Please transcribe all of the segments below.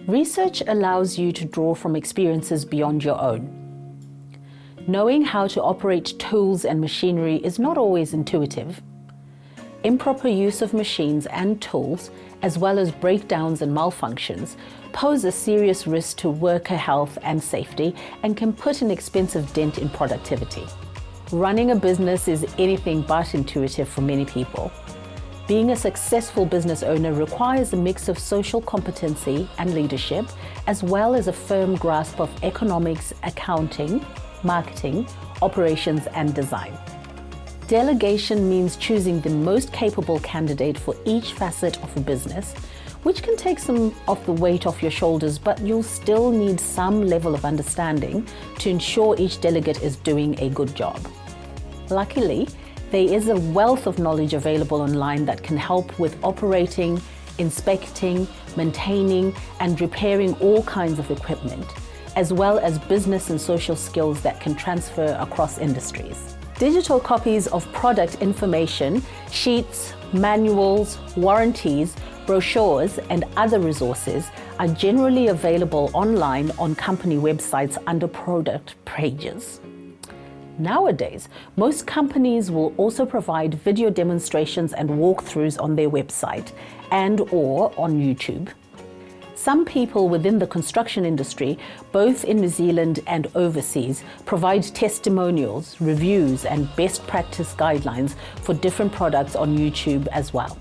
Research allows you to draw from experiences beyond your own. Knowing how to operate tools and machinery is not always intuitive. Improper use of machines and tools, as well as breakdowns and malfunctions, pose a serious risk to worker health and safety and can put an expensive dent in productivity. Running a business is anything but intuitive for many people. Being a successful business owner requires a mix of social competency and leadership, as well as a firm grasp of economics, accounting, marketing, operations, and design. Delegation means choosing the most capable candidate for each facet of a business, which can take some of the weight off your shoulders, but you'll still need some level of understanding to ensure each delegate is doing a good job. Luckily, there is a wealth of knowledge available online that can help with operating, inspecting, maintaining, and repairing all kinds of equipment, as well as business and social skills that can transfer across industries. Digital copies of product information, sheets, manuals, warranties, brochures, and other resources are generally available online on company websites under product pages. Nowadays, most companies will also provide video demonstrations and walkthroughs on their website and/or on YouTube. Some people within the construction industry, both in New Zealand and overseas, provide testimonials, reviews, and best practice guidelines for different products on YouTube as well.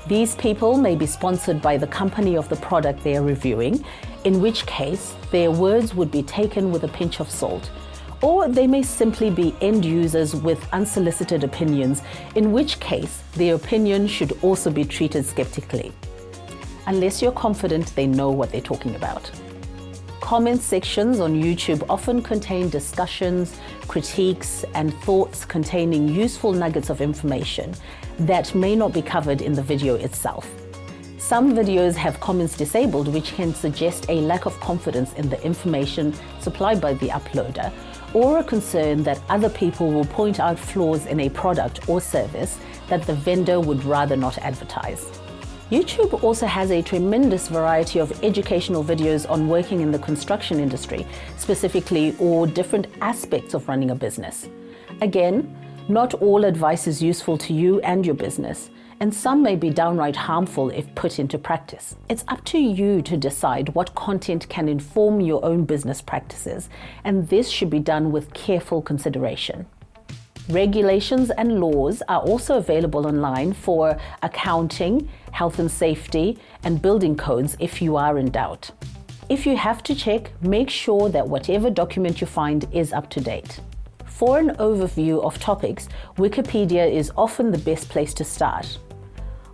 These people may be sponsored by the company of the product they are reviewing, in which case their words would be taken with a pinch of salt. Or they may simply be end users with unsolicited opinions, in which case their opinion should also be treated skeptically, unless you're confident they know what they're talking about. Comment sections on YouTube often contain discussions, critiques, and thoughts containing useful nuggets of information that may not be covered in the video itself. Some videos have comments disabled, which can suggest a lack of confidence in the information supplied by the uploader, or a concern that other people will point out flaws in a product or service that the vendor would rather not advertise. YouTube also has a tremendous variety of educational videos on working in the construction industry, specifically, or different aspects of running a business. Again, not all advice is useful to you and your business, and some may be downright harmful if put into practice. It's up to you to decide what content can inform your own business practices, and this should be done with careful consideration. Regulations and laws are also available online for accounting, health and safety, and building codes if you are in doubt. If you have to check, make sure that whatever document you find is up to date. For an overview of topics, Wikipedia is often the best place to start.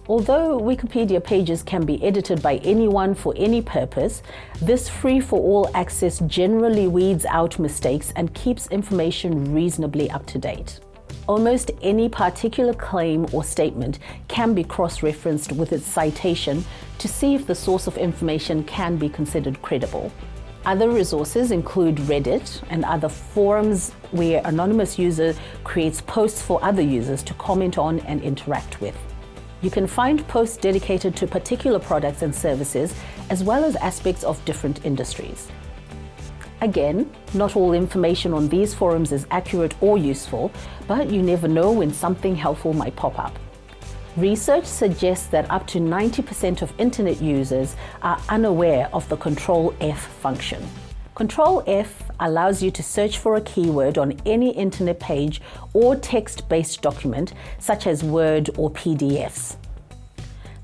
Although Wikipedia pages can be edited by anyone for any purpose, this free-for-all access generally weeds out mistakes and keeps information reasonably up to date. Almost any particular claim or statement can be cross-referenced with its citation to see if the source of information can be considered credible. Other resources include Reddit and other forums where anonymous user creates posts for other users to comment on and interact with. You can find posts dedicated to particular products and services, as well as aspects of different industries. Again, not all information on these forums is accurate or useful, but you never know when something helpful might pop up. Research suggests that up to 90% of internet users are unaware of the Control F function. Control F allows you to search for a keyword on any internet page or text-based document, such as Word or PDFs.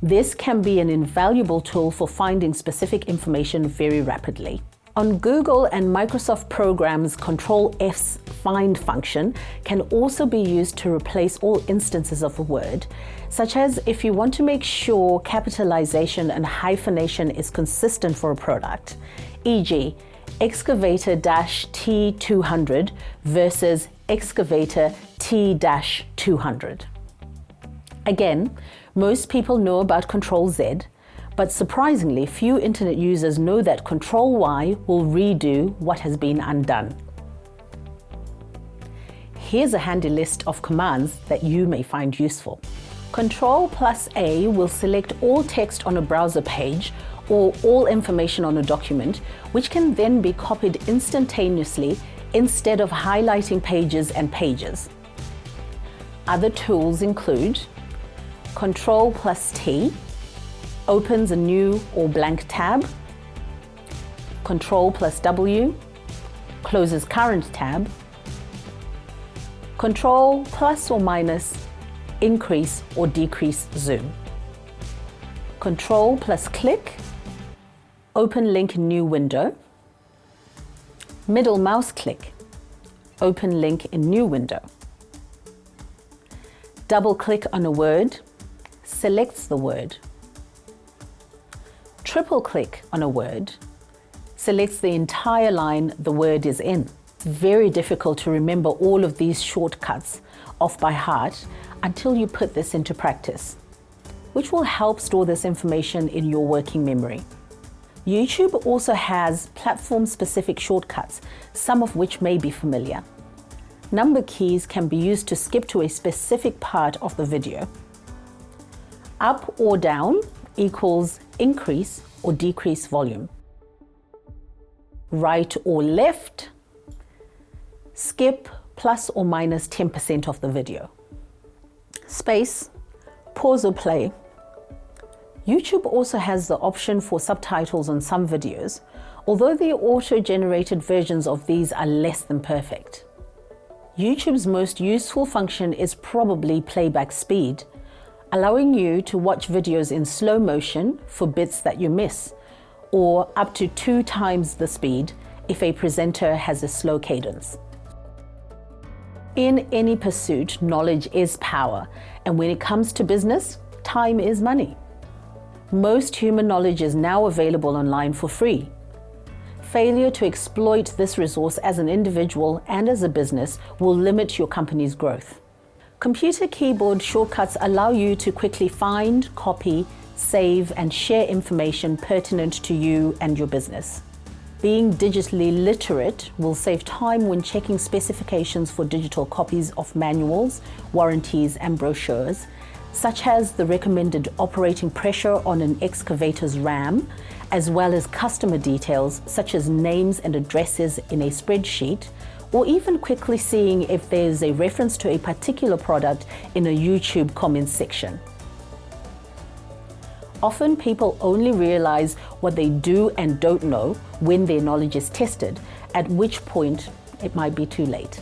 This can be an invaluable tool for finding specific information very rapidly. On Google and Microsoft programs, Control F's find function can also be used to replace all instances of a word, such as if you want to make sure capitalization and hyphenation is consistent for a product, e.g., excavator T200 versus excavator T-200. Again, most people know about Control Z, but surprisingly few internet users know that Control Y will redo what has been undone. Here's a handy list of commands that you may find useful. Control+A will select all text on a browser page, or all information on a document, which can then be copied instantaneously instead of highlighting pages and pages. Other tools include Ctrl+T, opens a new or blank tab, Ctrl+W, closes current tab, Ctrl plus or minus, increase or decrease zoom. Ctrl+click, open link in new window. Middle mouse click, open link in new window. Double click on a word, selects the word. Triple click on a word, selects the entire line the word is in. It's very difficult to remember all of these shortcuts off by heart until you put this into practice, which will help store this information in your working memory. YouTube also has platform-specific shortcuts, some of which may be familiar. Number keys can be used to skip to a specific part of the video. Up or down equals increase or decrease volume. Right or left, skip plus or minus 10% of the video. Space, pause or play. YouTube also has the option for subtitles on some videos, although the auto-generated versions of these are less than perfect. YouTube's most useful function is probably playback speed, allowing you to watch videos in slow motion for bits that you miss, or up to 2 times the speed if a presenter has a slow cadence. In any pursuit, knowledge is power, and when it comes to business, time is money. Most human knowledge is now available online for free. Failure to exploit this resource as an individual and as a business will limit your company's growth. Computer keyboard shortcuts allow you to quickly find, copy, save, and share information pertinent to you and your business. Being digitally literate will save time when checking specifications for digital copies of manuals, warranties, and brochures, such as the recommended operating pressure on an excavator's ram, as well as customer details such as names and addresses in a spreadsheet, or even quickly seeing if there's a reference to a particular product in a YouTube comments section. Often people only realize what they do and don't know when their knowledge is tested, at which point it might be too late.